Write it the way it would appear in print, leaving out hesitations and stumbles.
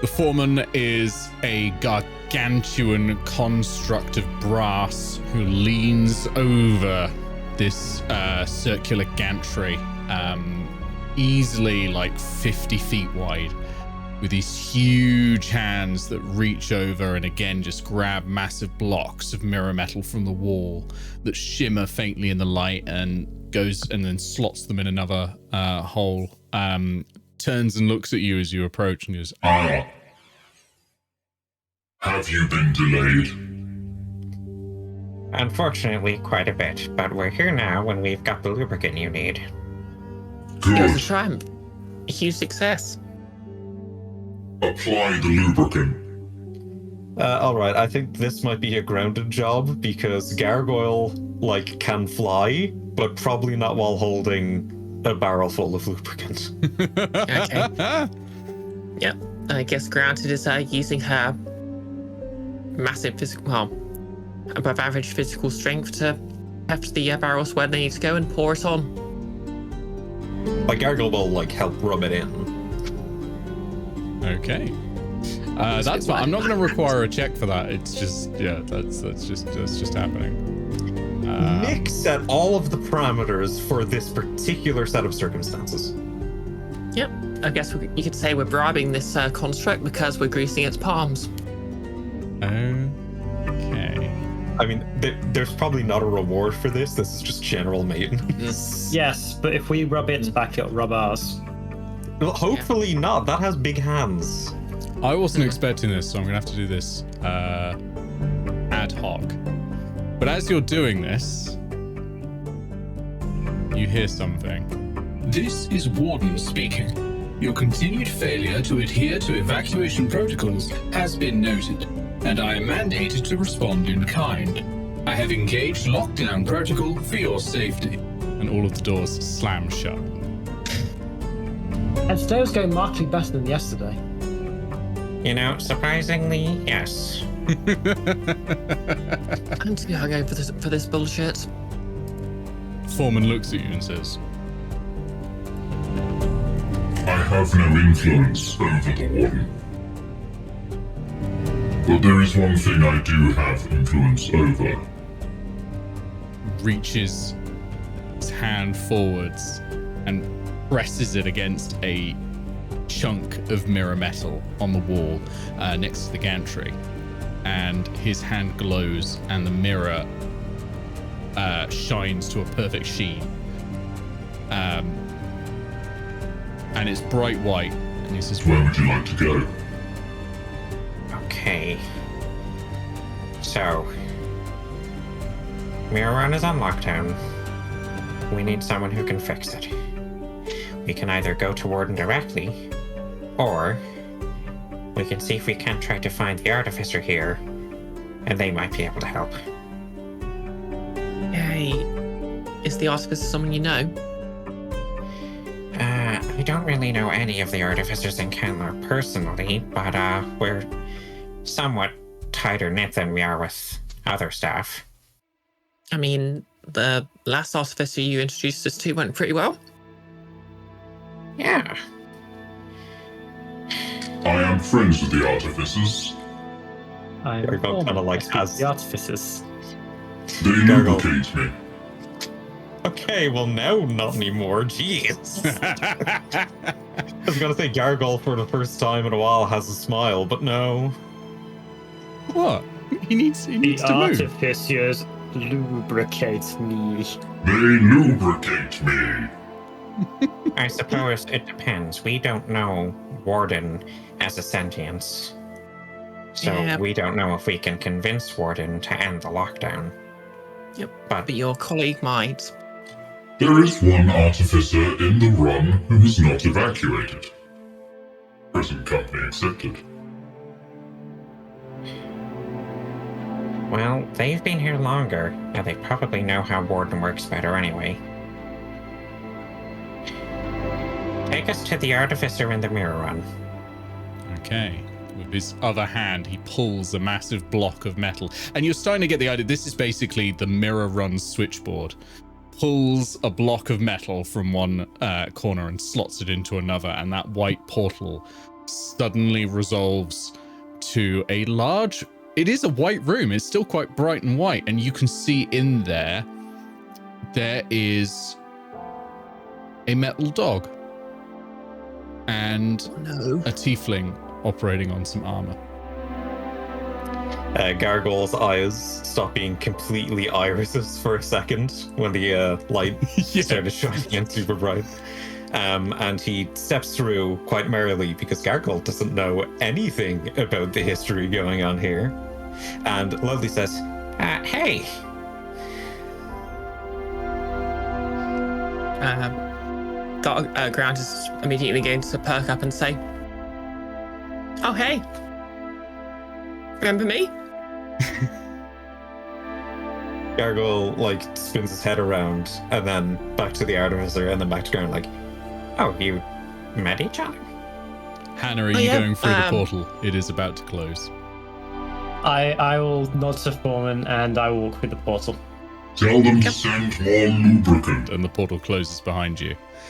The Foreman is a gargantuan construct of brass who leans over this circular gantry, easily like 50 feet wide, with these huge hands that reach over and again just grab massive blocks of mirror metal from the wall that shimmer faintly in the light and goes and then slots them in another hole. Turns and looks at you as you approach and goes, "Ah. Have you been delayed?" Unfortunately, quite a bit, but we're here now and we've got the lubricant you need. It was a Good. triumph. A huge success. Apply the lubricant. Alright, I think this might be a grounded job because Gargoyle, can fly, but probably not while holding a barrel full of lubricant. Okay. Yep. I guess Grounded is using her massive above average physical strength to heft the barrels where they need to go and pour it on. Gargoyle will, help rub it in. okay. That's fine. I'm not going to require a check for that. It's just, that's just happening. Nick set all of the parameters for this particular set of circumstances. Yep. I guess you could say we're bribing this construct because we're greasing its palms. Okay. I mean, there's probably not a reward for this. This is just general maintenance. Yes, but if we rub its back, it'll rub ours. Well, hopefully not. That has big hands. I wasn't expecting this, so I'm going to have to do this ad hoc. But as you're doing this, you hear something. This is Warden speaking. Your continued failure to adhere to evacuation protocols has been noted, and I am mandated to respond in kind. I have engaged lockdown protocol for your safety. And all of the doors slam shut. And today was going markedly better than yesterday. Surprisingly, yes. I'm too hungover for this bullshit. Foreman looks at you and says, I have no influence over the Warden. But there is one thing I do have influence over. reaches his hand forwards and presses it against a chunk of mirror metal on the wall next to the gantry. And his hand glows and the mirror shines to a perfect sheen. And it's bright white. And he says, Where would you like to go? Okay. So, Mirror Run is on lockdown. We need someone who can fix it. We can either go to Warden directly, or we can see if we can't try to find the Artificer here, and they might be able to help. Hey, is the Artificer someone you know? I don't really know any of the Artificers in Cantlore personally, but we're somewhat tighter knit than we are with other staff. I mean, the last Artificer you introduced us to went pretty well. Yeah. I am friends with the Artificers. I'm Gargoyle kind of like has. the Artificers. They Gargoyle. lubricate me. Okay, well now not anymore. Jeez. I was gonna say Gargoyle for the first time in a while has a smile, but no. what? He needs The to move. Artificers lubricate me. They lubricate me. I suppose it depends. We don't know Warden as a sentience. So Yeah. we don't know if we can convince Warden to end the lockdown. Yep. But But your colleague might. There is one Artificer in the run who has not evacuated. Present company accepted. well, they've been here longer, and they probably know how Warden works better anyway. Take us to the Artificer in the Mirror Run. Okay. With his other hand, he pulls a massive block of metal. And you're starting to get the idea. This is basically the Mirror Run switchboard. Pulls a block of metal from one corner and slots it into another. And that white portal suddenly resolves to a large... It is a white room. It's still quite bright and white. And you can see in there is a metal dog and a tiefling operating on some armor. Gargoyle's eyes stop being completely irises for a second when the light started shining in super bright. And he steps through quite merrily because Gargoyle doesn't know anything about the history going on here. And Lovely says, hey. Ground is immediately going to perk up and say, oh, hey. Remember me? Gargoyle spins his head around and then back to the artificer and then back to Ground Oh, you met each other? Hannah, are you going through the portal? It is about to close. I will nod to Foreman and I will walk through the portal. Tell them to send more lubricant. And the portal closes behind you.